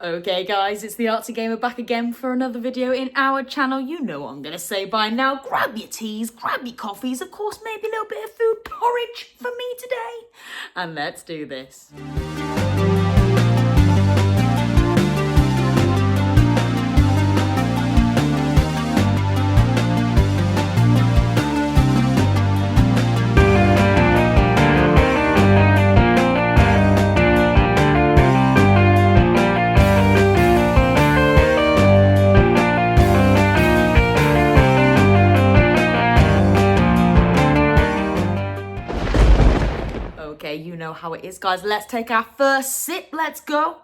Okay guys, it's the Artsy Gamer back again for another video in our channel. You know what I'm going to say by now. Grab your teas, grab your coffees, of course maybe a little bit of food porridge for me today. And let's do this. Okay, you know how it is, guys. Let's take our first sip. Let's go.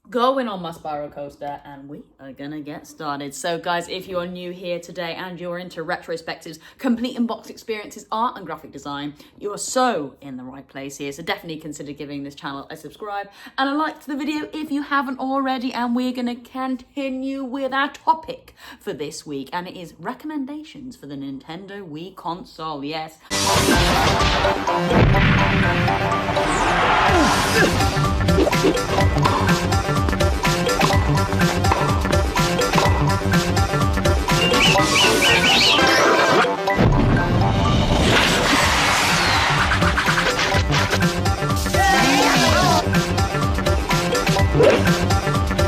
Going on my spiral coaster, and we are gonna get started. So guys, if you're new here today and you're into retrospectives, complete unbox experiences, art and graphic design, you are so in the right place here. So definitely consider giving this channel a subscribe and a like to the video if you haven't already. And we're gonna continue with our topic for this week, and it is recommendations for the Nintendo Wii console. Yes.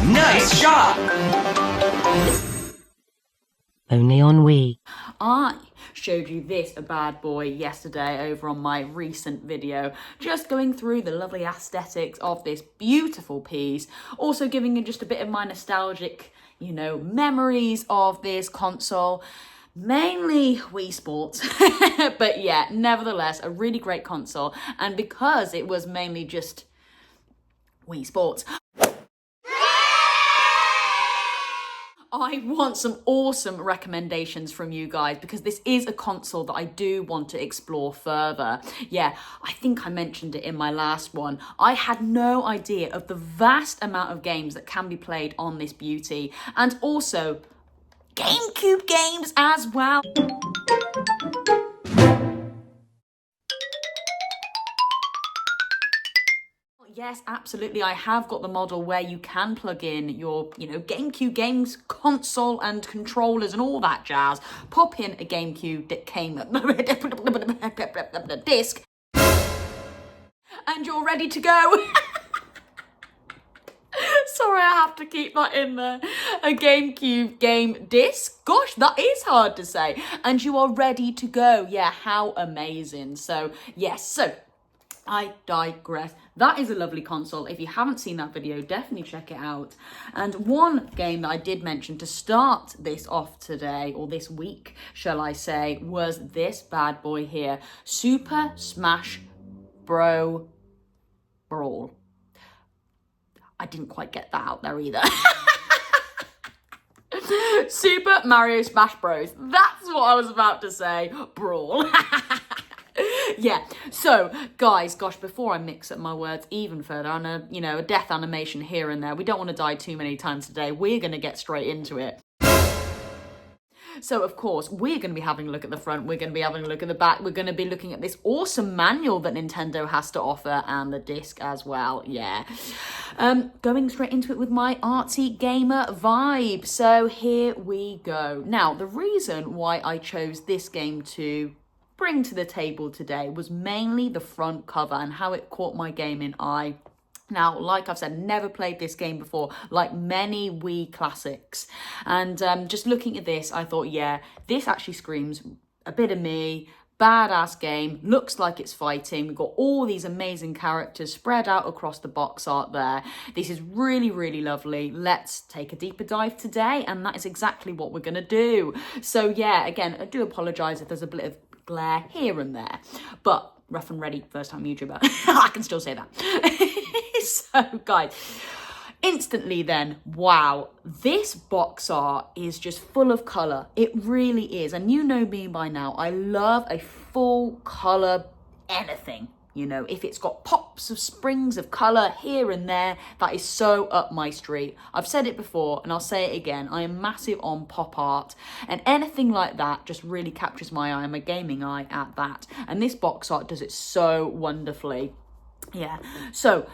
Nice shot! Only on Wii. I showed you this bad boy yesterday over on my recent video, just going through the lovely aesthetics of this beautiful piece, also giving you just a bit of my nostalgic, memories of this console. Mainly Wii Sports, but yeah, nevertheless, a really great console. And because it was mainly just Wii Sports, I want some awesome recommendations from you guys, because this is a console that I do want to explore further. Yeah, I think I mentioned it in my last one. I had no idea of the vast amount of games that can be played on this beauty, and also GameCube games as well. Yes, absolutely. I have got the model where you can plug in your, GameCube games console and controllers and all that jazz. Pop in a GameCube disc, and you're ready to go. Sorry, I have to keep that in there. A GameCube game disc. Gosh, that is hard to say. And you are ready to go. Yeah, how amazing. So, yes, so I digress. That is a lovely console. If you haven't seen that video, definitely check it out. And one game that I did mention to start this off today, or this week, shall I say, was this bad boy here. Super Smash Bros. Brawl. I didn't quite get that out there either. Super Mario Smash Bros. That's what I was about to say. Brawl. Yeah, so guys, gosh, before I mix up my words even further on a death animation here and there, we don't want to die too many times today. We're going to get straight into it. So, of course, we're going to be having a look at the front. We're going to be having a look at the back. We're going to be looking at this awesome manual that Nintendo has to offer, and the disc as well. Yeah. Going straight into it with my artsy gamer vibe. So here we go. Now, the reason why I chose this game to bring to the table today was mainly the front cover and how it caught my gaming eye. Now, like I've said, never played this game before, like many Wii classics. And just looking at this, I thought, yeah, this actually screams a bit of me. Badass game, looks like it's fighting. We've got all these amazing characters spread out across the box art there. This is really, really lovely. Let's take a deeper dive today, and that is exactly what we're going to do. So yeah, again, I do apologise if there's a bit of glare here and there, but rough and ready, first time YouTuber. I can still say that. So guys, instantly then, wow, this box art is just full of colour. It really is. And you know me by now, I love a full colour anything. If it's got pops of springs of colour here and there, that is so up my street. I've said it before and I'll say it again. I am massive on pop art, and anything like that just really captures my eye, my gaming eye at that. And this box art does it so wonderfully. Yeah, so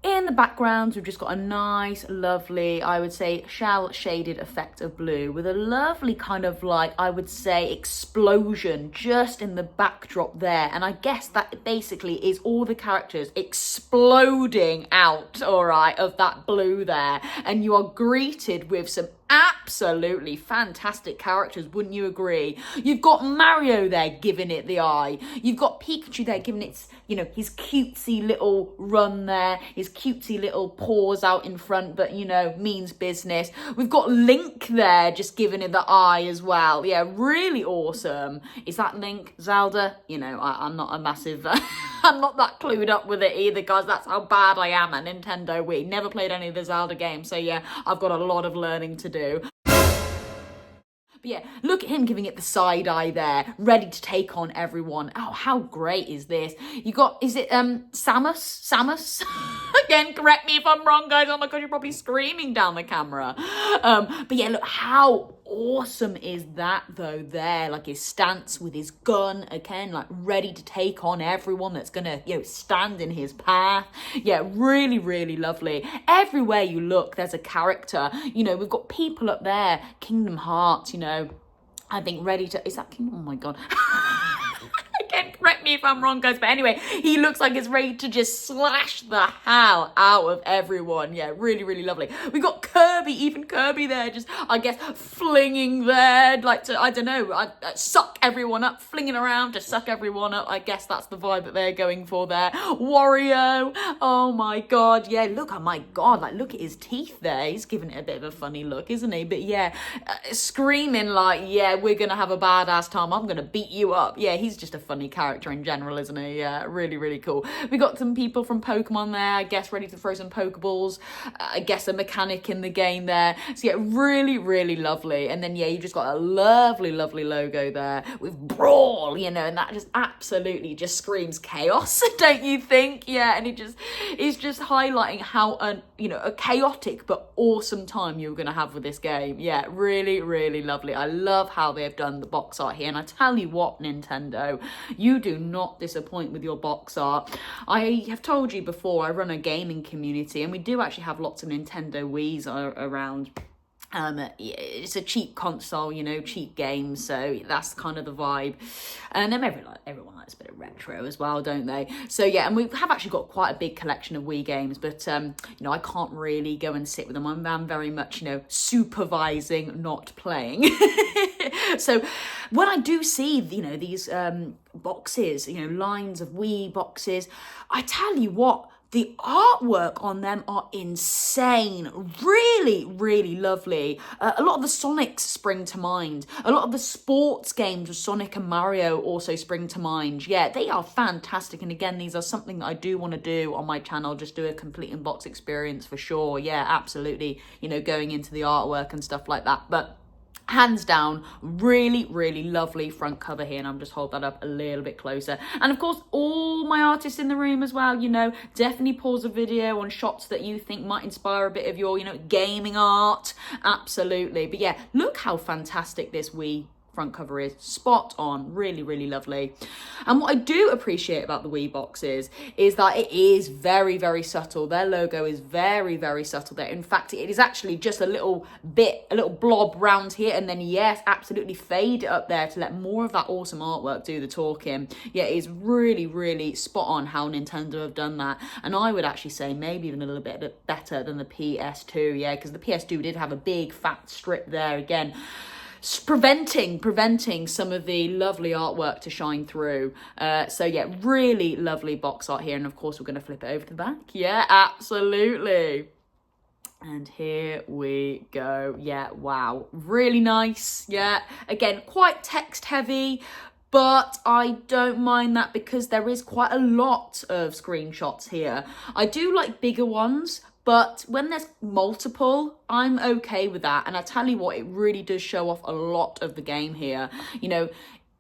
in the background, we've just got a nice, lovely, I would say, shell shaded effect of blue with a lovely kind of like, I would say, explosion just in the backdrop there. And I guess that basically is all the characters exploding out, all right, of that blue there. And you are greeted with some absolutely fantastic characters, wouldn't you agree? You've got Mario there giving it the eye. You've got Pikachu there giving it, you know, his cutesy little run there, his cutesy little paws out in front, but, you know, means business. We've got Link there just giving it the eye as well. Yeah, really awesome. Is that Link? Zelda? You know, I'm not a massive... I'm not that clued up with it either, guys. That's how bad I am at Nintendo Wii. Never played any of the Zelda games, so yeah, I've got a lot of learning to do. But yeah, look at him giving it the side eye there, ready to take on everyone. Oh, how great is this? You got, is it Samus? Samus? Again, correct me if I'm wrong, guys. Oh my god, you're probably screaming down the camera. But yeah, look, how awesome is that though there? Like his stance with his gun, again, like ready to take on everyone that's gonna, you know, stand in his path. Yeah, really, really lovely. Everywhere you look, there's a character. You know, we've got people up there, Kingdom Hearts, you know, I think ready to, is that Kingdom? Oh my god. Again, correct me if I'm wrong, guys, but anyway, he looks like he's ready to just slash the hell out of everyone. Yeah, really, really lovely. We got Kirby, even Kirby there, just, I guess, flinging there, like to, I don't know, suck everyone up, flinging around to suck everyone up. I guess that's the vibe that they're going for there. Wario, oh my god, yeah, look, oh my god, like, look at his teeth there. He's giving it a bit of a funny look, isn't he? But yeah, screaming like, yeah, we're gonna have a badass time, I'm gonna beat you up. Yeah, he's just a funny character in general, isn't he? Yeah, really, really cool. We got some people from Pokemon there, I guess, ready to throw some Pokeballs. I guess a mechanic in the game there. So yeah, really, really lovely. And then yeah, you just got a lovely, lovely logo there with Brawl, you know, and that just absolutely just screams chaos, don't you think? Yeah, and it's just highlighting how you know, a chaotic but awesome time you're gonna have with this game. Yeah, really, really lovely. I love how they've done the box art here, and I tell you what, Nintendo, you do not disappoint with your box art. I have told you before, I run a gaming community, and we do actually have lots of Nintendo Wiis around. It's a cheap console, you know, cheap games, so that's kind of the vibe. And then everyone likes a bit of retro as well, don't they? So yeah, and we have actually got quite a big collection of Wii games, but you know, I can't really go and sit with them. I'm very much, you know, supervising, not playing. So when I do see, you know, these boxes, you know, lines of Wii boxes, I tell you what, the artwork on them are insane. Really, really lovely. A lot of the Sonics spring to mind. A lot of the sports games with Sonic and Mario also spring to mind. Yeah, they are fantastic. And again, these are something that I do want to do on my channel. Just do a complete unbox experience for sure. Yeah, absolutely. You know, going into the artwork and stuff like that. But hands down, really, really lovely front cover here, and I'm just hold that up a little bit closer. And of course, all my artists in the room as well, you know, definitely pause a video on shots that you think might inspire a bit of your, you know, gaming art. Absolutely. But yeah, look how fantastic this Wii front cover is. Spot on. Really, really lovely. And what I do appreciate about the Wii boxes is that it is very, very subtle. Their logo is very, very subtle there. In fact, it is actually just a little bit, a little blob round here, and then yes, absolutely fade it up there to let more of that awesome artwork do the talking. Yeah, it is really, really spot on how Nintendo have done that. And I would actually say maybe even a little bit better than the PS2, yeah, because the PS2 did have a big fat strip there again, preventing some of the lovely artwork to shine through. So yeah, really lovely box art here, and of course we're going to flip it over to the back. Yeah, absolutely. And here we go. Yeah, wow, really nice. Yeah, again, quite text heavy, but I don't mind that because there is quite a lot of screenshots here. I do like bigger ones, but when there's multiple, I'm okay with that. And I tell you what, it really does show off a lot of the game here. You know,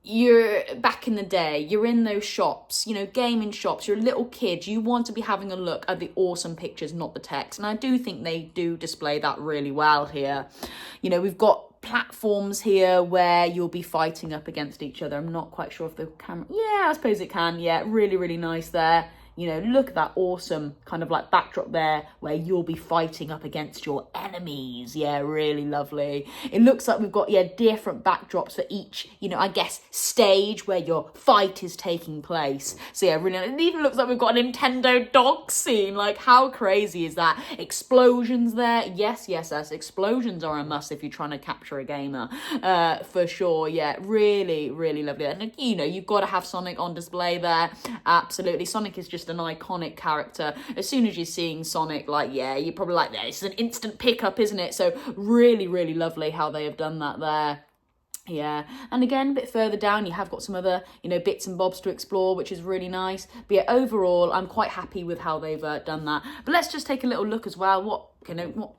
you're back in the day, you're in those shops, you know, gaming shops, you're a little kid, you want to be having a look at the awesome pictures, not the text. And I do think they do display that really well here. You know, we've got platforms here where you'll be fighting up against each other. I'm not quite sure if the camera, yeah, I suppose it can. Yeah, really, really nice there. You know, look at that awesome kind of like backdrop there where you'll be fighting up against your enemies. Yeah, really lovely. It looks like we've got, yeah, different backdrops for each, you know, I guess stage where your fight is taking place. So yeah, really, it even looks like we've got a Nintendo dog scene. Like, how crazy is that? Explosions there. Yes, explosions are a must if you're trying to capture a gamer, for sure. Yeah, really, really lovely. And you know, you've got to have Sonic on display there. Absolutely. Sonic is just an iconic character. As soon as you're seeing Sonic, like, yeah, you're probably like, this is an instant pickup, isn't it? So really, really lovely how they have done that there. Yeah, and again, a bit further down, you have got some other, you know, bits and bobs to explore, which is really nice. But yeah, overall, I'm quite happy with how they've done that. But let's just take a little look as well. What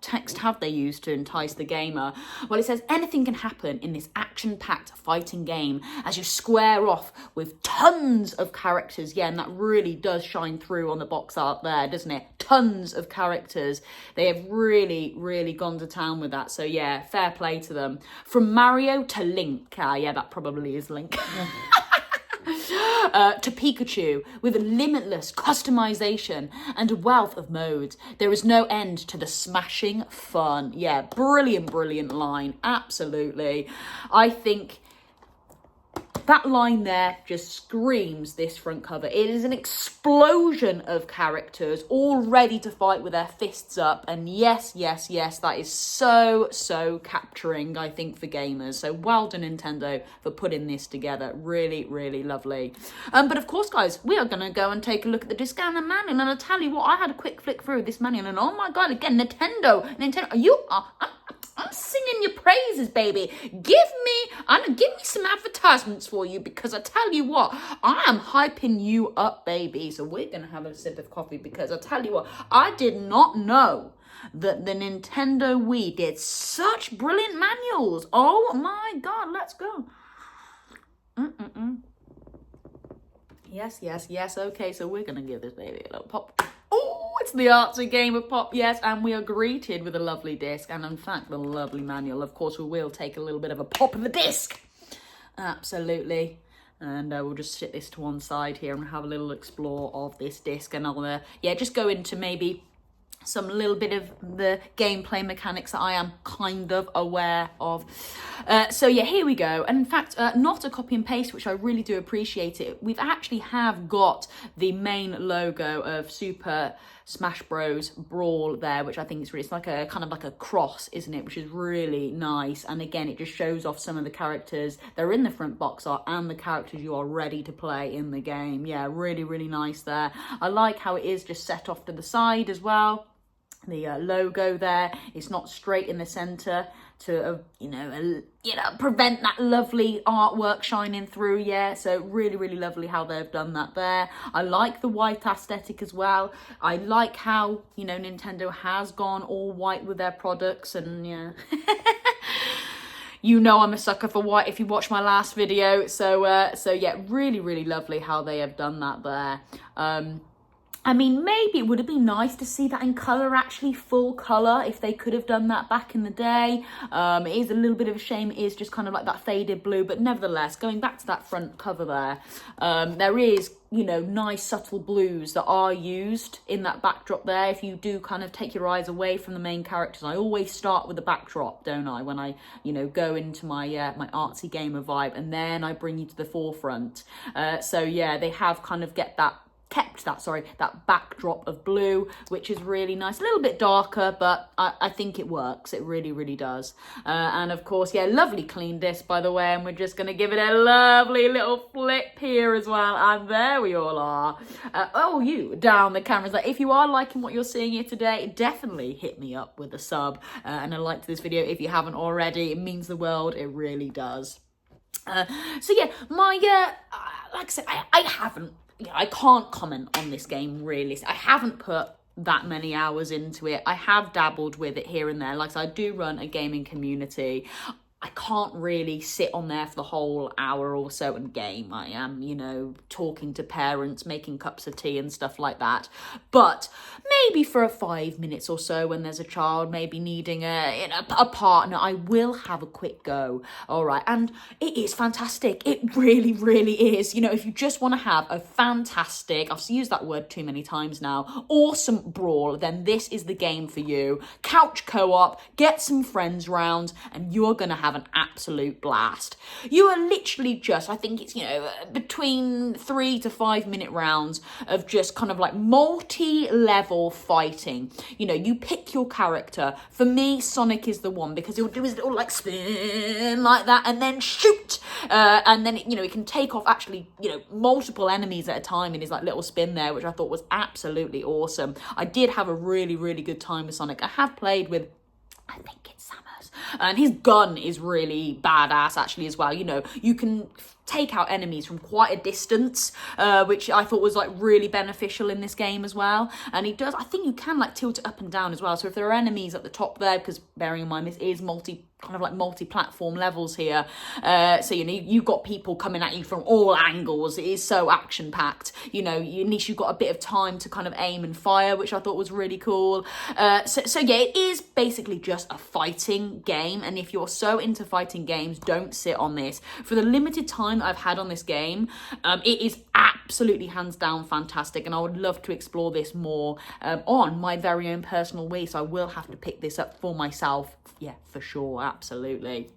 text have they used to entice the gamer? Well, it says, anything can happen in this action-packed fighting game as you square off with tons of characters. Yeah, and that really does shine through on the box art there, doesn't it? Tons of characters. They have really, really gone to town with that. So yeah, fair play to them. From Mario to Link. Yeah, that probably is Link. To Pikachu, with limitless customization and a wealth of modes. There is no end to the smashing fun. Yeah, brilliant line. Absolutely. I think that line there just screams this front cover. It is an explosion of characters all ready to fight with their fists up. And yes, that is so capturing, I think, for gamers. So well done, Nintendo, for putting this together. Really, really lovely. But of course, guys, we are going to go and take a look at the discount manual. And I'll tell you what, I had a quick flick through this manual. And oh my God, again, Nintendo, I'm singing your praises, baby. Give me some advertisements for you, because I tell you what, I am hyping you up, baby. So we're going to have a sip of coffee, because I tell you what, I did not know that the Nintendo Wii did such brilliant manuals. Oh my God, let's go. Yes. Okay, so we're going to give this baby a little pop. Oh, it's the artsy game of pop, yes, and we are greeted with a lovely disc, and in fact, the lovely manual. Of course, we will take a little bit of a pop of the disc. Absolutely. And we'll just sit this to one side here and have a little explore of this disc, and I'll, just go into maybe some little bit of the gameplay mechanics that I am kind of aware of. So yeah, here we go. And in fact, not a copy and paste, which I really do appreciate it. We've actually have got the main logo of Super Smash Bros. Brawl there, which I think is really, it's like a kind of like a cross, isn't it? Which is really nice. And again, it just shows off some of the characters that are in the front box art and the characters you are ready to play in the game. Yeah, really, really nice there. I like how it is just set off to the side as well. The logo there, it's not straight in the center to prevent that lovely artwork shining through. Yeah, so really, really lovely how they've done that there. I like the white aesthetic as well. I like how, you know, Nintendo has gone all white with their products, and yeah. You know I'm a sucker for white if you watch my last video. So yeah, really, really lovely how they have done that there. I mean, maybe it would have been nice to see that in colour, actually full colour, if they could have done that back in the day. It is a little bit of a shame. It is just kind of like that faded blue, but nevertheless, going back to that front cover there, there is, you know, nice subtle blues that are used in that backdrop there. If you do kind of take your eyes away from the main characters, I always start with the backdrop, don't I, when I, you know, go into my my artsy gamer vibe, and then I bring you to the forefront. So yeah, they have kind of kept that backdrop of blue, which is really nice. A little bit darker, but I think it works. It really, really does. And of course, yeah, lovely clean disc, by the way, and we're just going to give it a lovely little flip here as well. And there we all are. You down the cameras. Like, if you are liking what you're seeing here today, definitely hit me up with a sub and a like to this video if you haven't already. It means the world. It really does. So yeah, like I said, I can't comment on this game really. I haven't put that many hours into it. I have dabbled with it here and there. Like I said, I do run a gaming community. I can't really sit on there for the whole hour or so and game. I am, you know, talking to parents, making cups of tea and stuff like that. But maybe for 5 minutes or so when there's a child maybe needing a partner, I will have a quick go. All right, and it is fantastic. It really, really is. You know, if you just want to have a fantastic, I've used that word too many times now, awesome brawl, then this is the game for you. Couch co-op, get some friends round, and you're going to have an absolute blast. You are literally just, I think it's, you know, between 3 to 5 minute rounds of just kind of like multi-level fighting. You know, you pick your character. For me, Sonic is the one because he'll do his little like spin like that and then shoot. And then, you know, he can take off actually, you know, multiple enemies at a time in his like little spin there, which I thought was absolutely awesome. I did have a really, really good time with Sonic. I have played with, I think it's Samus, and his gun is really badass actually as well. You know, you can take out enemies from quite a distance, which I thought was like really beneficial in this game as well. And he does, I think you can like tilt it up and down as well. So if there are enemies at the top there, because bearing in mind this is multi-platform levels here, so you know you've got people coming at you from all angles. It is so action packed. You know, at least you've got a bit of time to kind of aim and fire, which I thought was really cool. So yeah, it is basically just a fighting game, and if you're so into fighting games, don't sit on this. For the limited time I've had on this game, it is absolutely hands down fantastic, and I would love to explore this more on my very own personal Wii, so I will have to pick this up for myself. Yeah, for sure, absolutely.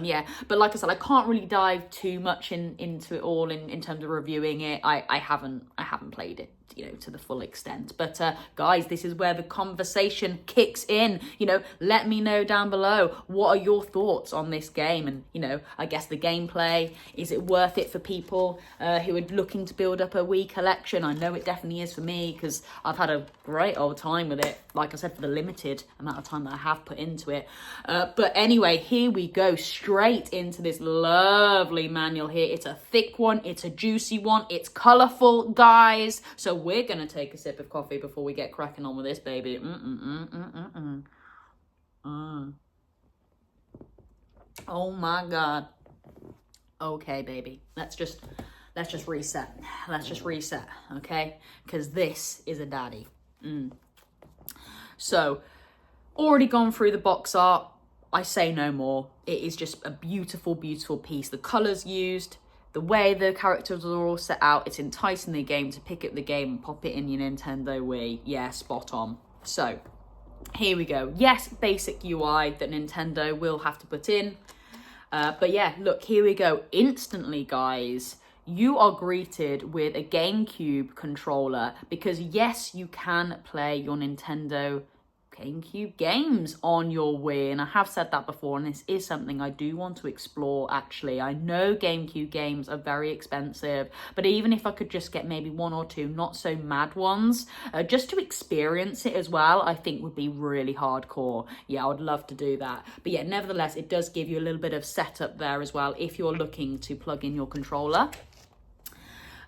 Yeah, but like I said, I can't really dive too much into it all in terms of reviewing it. I haven't played it, you know, to the full extent. But guys, this is where the conversation kicks in. You know, let me know down below, what are your thoughts on this game? And, you know, I guess the gameplay, is it worth it for people who are looking to build up a Wii collection? I know it definitely is for me, because I've had a great old time with it, like I said, for the limited amount of time that I have put into it. But anyway, here we go, straight into this lovely manual here. It's a thick one, it's a juicy one, it's colourful, guys. So we're gonna take a sip of coffee before we get cracking on with this, baby. Oh my god. Okay, baby. Let's just reset. Let's just reset, okay? Because this is a daddy. So, already gone through the box art. I say no more. It is just a beautiful, beautiful piece. The colours used, the way the characters are all set out, it's enticing the game to pick up the game and pop it in your Nintendo Wii. Yeah, spot on. So, here we go. Yes, basic UI that Nintendo will have to put in. But yeah, look, here we go. Instantly, guys, you are greeted with a GameCube controller, because yes, you can play your Nintendo GameCube games on your Wii, and I have said that before, and this is something I do want to explore actually. I know GameCube games are very expensive, but even if I could just get maybe one or two not so mad ones, just to experience it as well, I think would be really hardcore. Yeah, I would love to do that. But yeah, nevertheless, it does give you a little bit of setup there as well if you're looking to plug in your controller.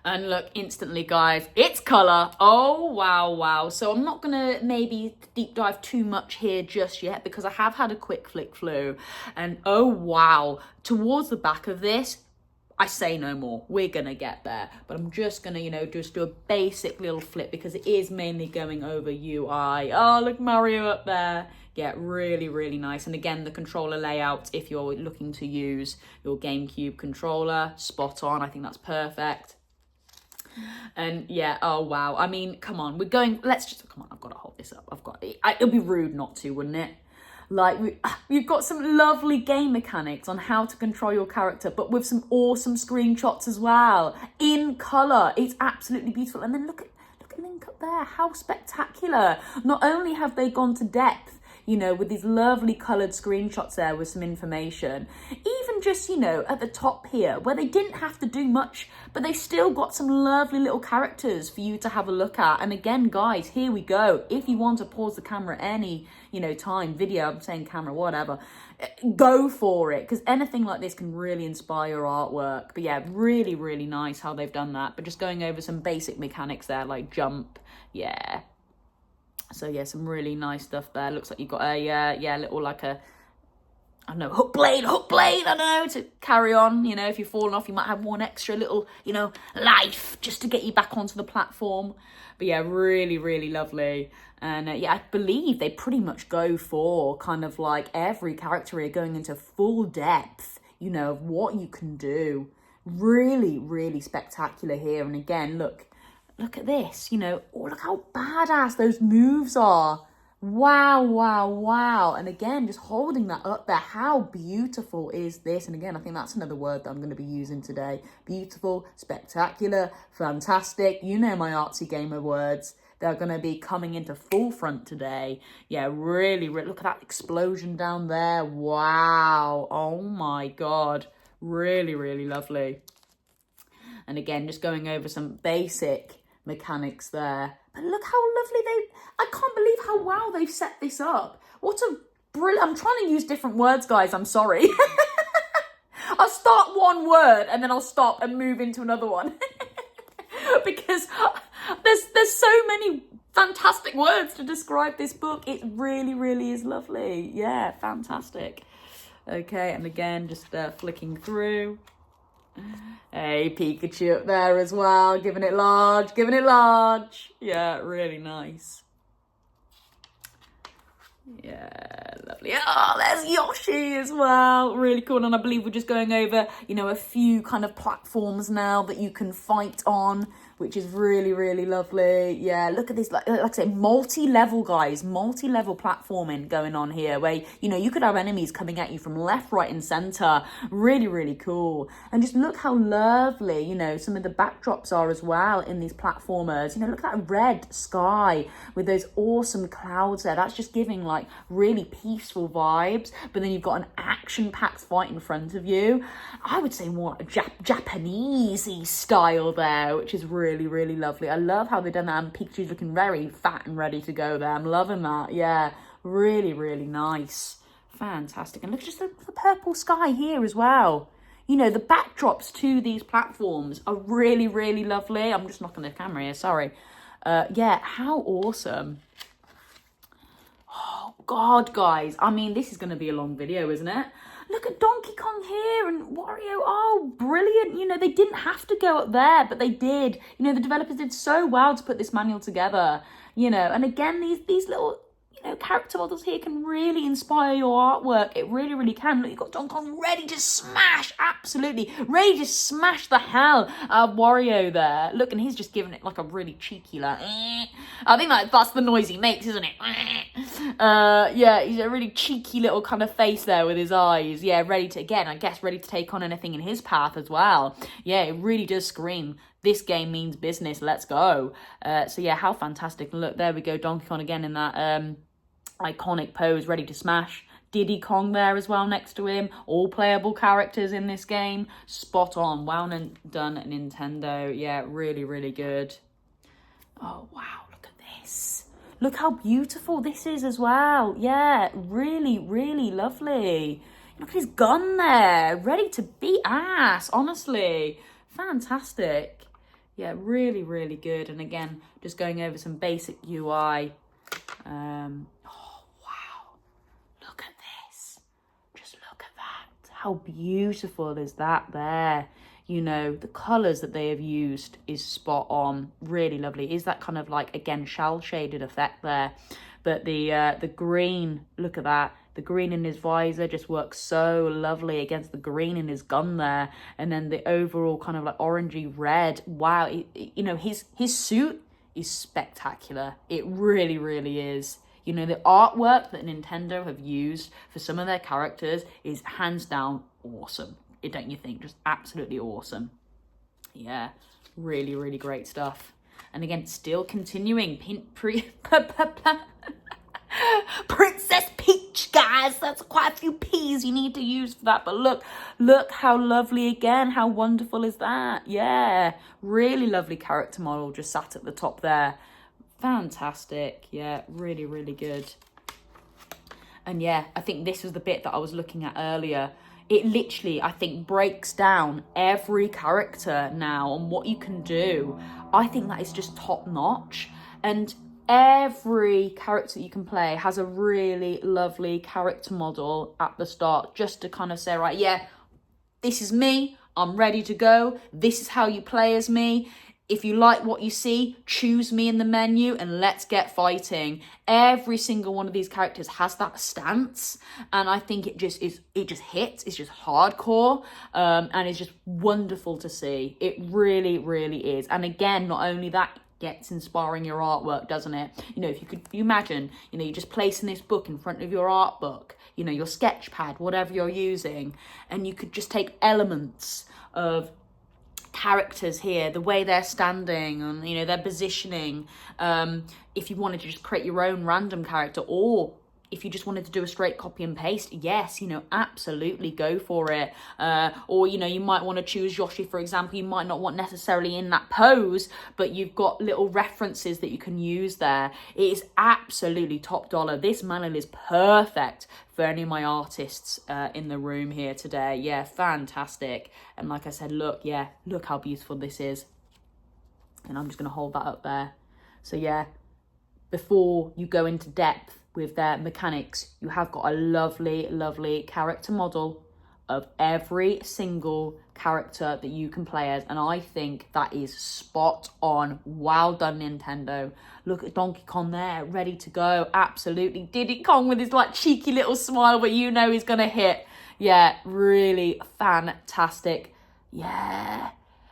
And look, instantly, guys, it's colour. Oh, wow, wow. So I'm not going to maybe deep dive too much here just yet, because I have had a quick flick through. And oh, wow. Towards the back of this, I say no more. We're going to get there. But I'm just going to, you know, just do a basic little flip, because it is mainly going over UI. Oh, look, Mario up there. Yeah, really, really nice. And again, the controller layout, if you're looking to use your GameCube controller, spot on. I think that's perfect. And yeah, oh wow, I mean, come on, we're going, let's just, come on, I've got to hold this up, it'll be rude not to, wouldn't it? Like, we've got some lovely game mechanics on how to control your character, but with some awesome screenshots as well, in colour. It's absolutely beautiful. And then look at Link up there, how spectacular. Not only have they gone to depth, you know, with these lovely coloured screenshots there with some information, even just, you know, at the top here, where they didn't have to do much, but they still got some lovely little characters for you to have a look at. And again, guys, here we go. If you want to pause the camera at any, you know, time, video, I'm saying camera, whatever, go for it, because anything like this can really inspire your artwork. But yeah, really, really nice how they've done that. But just going over some basic mechanics there, like jump, yeah. So yeah, some really nice stuff there. Looks like you've got a, yeah, little like a, don't know, hook blade, I don't know, to carry on. You know, if you've fallen off, you might have one extra little, you know, life just to get you back onto the platform. But yeah, really, really lovely. And yeah, I believe they pretty much go for kind of like every character here going into full depth, you know, of what you can do. Really, really spectacular here. And again, look at this, you know, oh, look how badass those moves are. Wow, wow, wow. And again, just holding that up there, how beautiful is this? And again, I think that's another word that I'm going to be using today. Beautiful, spectacular, fantastic. You know my artsy gamer words. They're going to be coming into full front today. Yeah, really, really, look at that explosion down there. Wow. Oh my God. Really, really lovely. And again, just going over some basic mechanics there. But look how lovely I can't believe how well they've set this up. What a brilliant, I'm trying to use different words, guys, I'm sorry. I'll start one word and then I'll stop and move into another one. Because there's so many fantastic words to describe this book. It really, really is lovely. Yeah, fantastic. Okay, and again, just flicking through. Hey, Pikachu up there as well, giving it large. Yeah, really nice. Yeah, lovely. Oh, there's Yoshi as well. Really cool. And I believe we're just going over, you know, a few kind of platforms now that you can fight on, which is really, really lovely. Yeah, look at this, like I say, multi-level, guys, multi-level platforming going on here where, you know, you could have enemies coming at you from left, right and center. Really, really cool. And just look how lovely, you know, some of the backdrops are as well in these platformers. You know, look at that red sky with those awesome clouds there. That's just giving like really peaceful vibes. But then you've got an action-packed fight in front of you. I would say more Japanese-y style there, which is really, really lovely. I love how they've done that, and Pikachu's looking very fat and ready to go there. I'm loving that. Yeah, really, really nice. Fantastic. And look at just the purple sky here as well. You know, the backdrops to these platforms are really, really lovely. I'm just knocking the camera here, sorry. Yeah, how awesome. Oh, God, guys. I mean, this is going to be a long video, isn't it? Look at Donkey Kong here and Wario. Oh, brilliant. You know, they didn't have to go up there, but they did. You know, the developers did so well to put this manual together, you know. And again, these little, you know, character models here can really inspire your artwork. It really, really can. Look, you've got Donkey Kong ready to smash, absolutely. Ready to smash the hell out of Wario there. Look, and he's just giving it like a really cheeky, like, I think that's the noise he makes, isn't it? Yeah, he's a really cheeky little kind of face there with his eyes. Yeah, ready to, again, I guess, ready to take on anything in his path as well. Yeah, it really does scream, this game means business, let's go. So yeah, how fantastic. Look, there we go, Donkey Kong again in that iconic pose, ready to smash. Diddy Kong there as well next to him. All playable characters in this game. Spot on. Well done, Nintendo. Yeah, really, really good. Oh, wow. Look at this. Look how beautiful this is as well. Yeah, really, really lovely. Look at his gun there. Ready to beat ass, honestly. Fantastic. Yeah, really, really good. And again, just going over some basic UI. Oh, wow. Look at this. Just look at that. How beautiful is that there? You know, the colours that they have used is spot on. Really lovely. Is that kind of like, again, shell shaded effect there. But the green, look at that. The green in his visor just works so lovely against the green in his gun there. And then the overall kind of like orangey red. Wow. You know, his suit is spectacular. It really, really is. You know, the artwork that Nintendo have used for some of their characters is hands down awesome. Don't you think? Just absolutely awesome. Yeah, really, really great stuff. And again, still continuing. Princess Peach, guys. That's quite a few P's you need to use for that. But look how lovely again. How wonderful is that? Yeah, really lovely character model just sat at the top there. Fantastic. Yeah, really, really good. And yeah, I think this was the bit that I was looking at earlier. It literally, I think, breaks down every character now and what you can do. I think that is just top notch. And every character that you can play has a really lovely character model at the start, just to kind of say, right, yeah, this is me, I'm ready to go, this is how you play as me. If you like what you see, choose me in the menu and let's get fighting. Every single one of these characters has that stance, and I think it just hits. It's just hardcore, and it's just wonderful to see. It really, really is. And again, not only that, gets inspiring your artwork, doesn't it? You know, if you imagine, you know, you're just placing this book in front of your art book, you know, your sketch pad, whatever you're using, and you could just take elements of characters here, the way they're standing and, you know, their positioning. If you wanted to just create your own random character, or if you just wanted to do a straight copy and paste, yes, you know, absolutely go for it. Or, you know, you might want to choose Yoshi, for example. You might not want necessarily in that pose, but you've got little references that you can use there. It is absolutely top dollar. This manual is perfect for any of my artists in the room here today. Yeah, fantastic. And like I said, look how beautiful this is. And I'm just going to hold that up there. So yeah, before you go into depth with their mechanics, you have got a lovely, lovely character model of every single character that you can play as, and I think that is spot on. Well done, Nintendo. Look at Donkey Kong there, ready to go. Absolutely. Diddy Kong with his like cheeky little smile, but you know he's gonna hit. Yeah, really fantastic. Yeah.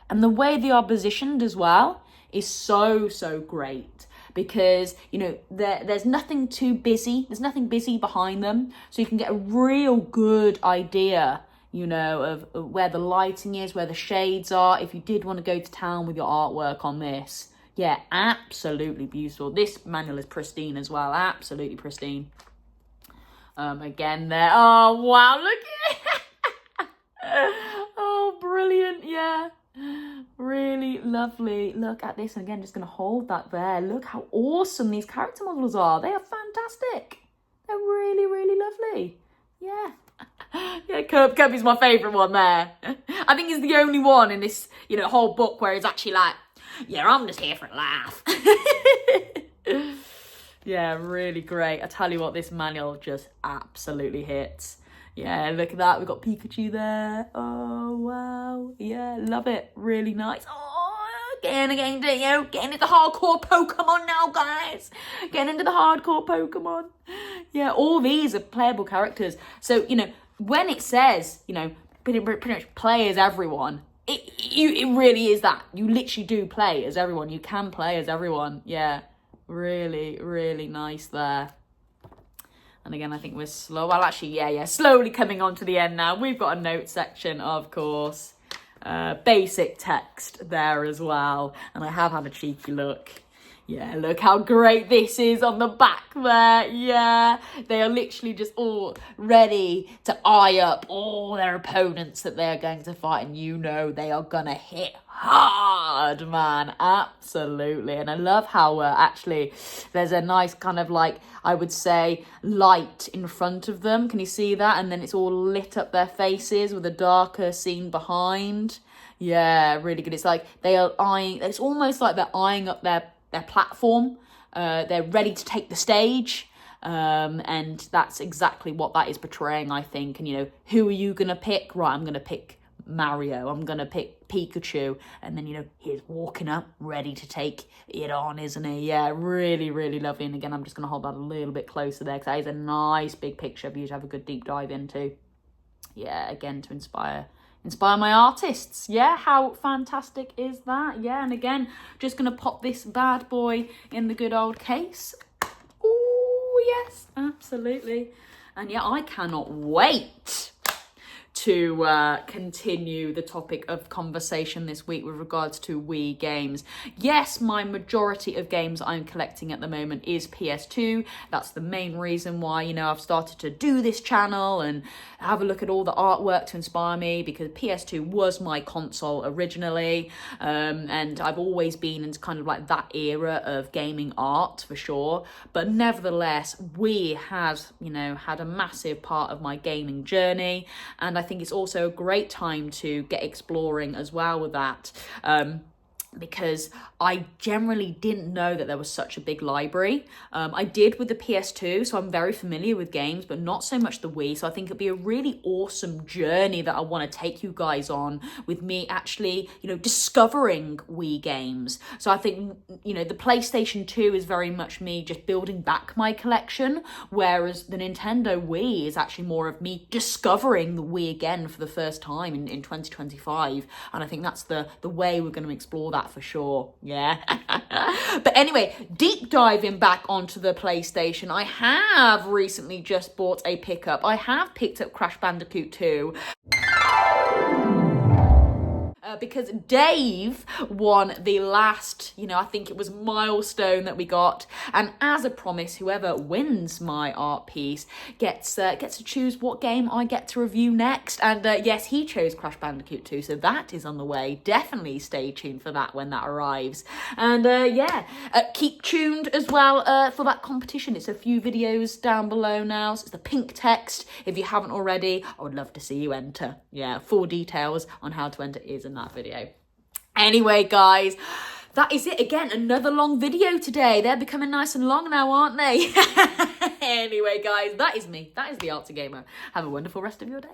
And the way they are positioned as well is so great, because, you know, there's nothing too busy. There's nothing busy behind them. So you can get a real good idea, you know, of where the lighting is, where the shades are, if you did want to go to town with your artwork on this. Yeah, absolutely beautiful. This manual is pristine as well. Absolutely pristine. Again there. Oh, wow, look at it. Oh, brilliant. Yeah. Really lovely. Look at this, and again, just going to hold that there. Look how awesome these character models are. They are fantastic. They're really, really lovely. Yeah. Yeah, Kirby's my favourite one there. I think he's the only one in this, you know, whole book where he's actually like, yeah, I'm just here for a laugh. Yeah, really great. I tell you what, this manual just absolutely hits. Yeah, look at that. We've got Pikachu there. Oh, wow. Yeah, love it. Really nice. Oh, getting into the hardcore Pokemon now, guys. Getting into the hardcore Pokemon. Yeah, all these are playable characters. So, you know, when it says, you know, pretty much play as everyone, it really is that. You literally do play as everyone. You can play as everyone. Yeah, really, really nice there. And again, I think we're slowly coming on to the end now. We've got a note section, of course. Basic text there as well. And I have had a cheeky look. Yeah, look how great this is on the back there. Yeah, they are literally just all ready to eye up all their opponents that they're going to fight. And you know they are going to hit hard, man. Absolutely. And I love how actually there's a nice kind of like, I would say, light in front of them. Can you see that? And then it's all lit up their faces with a darker scene behind. Yeah, really good. It's like they are eyeing, it's almost like they're eyeing up their platform. They're ready to take the stage. And that's exactly what that is portraying, I think. And, you know, who are you going to pick? Right, I'm going to pick Mario. I'm going to pick Pikachu. And then, you know, he's walking up, ready to take it on, isn't he? Yeah, really, really lovely. And again, I'm just going to hold that a little bit closer there, because that is a nice big picture for you to have a good deep dive into. Yeah, again, to inspire my artists. Yeah, how fantastic is that? Yeah, and again, just gonna pop this bad boy in the good old case. Oh yes, absolutely. And yeah, I cannot wait to continue the topic of conversation this week with regards to Wii games. Yes, my majority of games I'm collecting at the moment is PS2. That's the main reason why, you know, I've started to do this channel and have a look at all the artwork to inspire me, because PS2 was my console originally, and I've always been in kind of like that era of gaming art for sure. But nevertheless, Wii has, you know, had a massive part of my gaming journey, and I think it's also a great time to get exploring as well with that. because I generally didn't know that there was such a big library. I did with the PS2, so I'm very familiar with games, but not so much the Wii. So I think it'd be a really awesome journey that I want to take you guys on, with me actually, you know, discovering Wii games. So I think, you know, the PlayStation 2 is very much me just building back my collection, whereas the Nintendo Wii is actually more of me discovering the Wii again for the first time in 2025. And I think that's the way we're going to explore that for sure. Yeah. But anyway, deep diving back onto the PlayStation, I have recently just bought a pickup. I have picked up Crash Bandicoot 2. Because Dave won the last, you know, I think it was milestone that we got. And as a promise, whoever wins my art piece gets to choose what game I get to review next. And yes, he chose Crash Bandicoot 2, so that is on the way. Definitely stay tuned for that when that arrives. And yeah, keep tuned as well for that competition. It's a few videos down below now. So it's the pink text. If you haven't already, I would love to see you enter. Yeah, full details on how to enter is in that video. Anyway, guys, that is it. Again, another long video today. They're becoming nice and long now, aren't they? Anyway, guys, that is me. That is the Artsy Gamer. Have a wonderful rest of your day.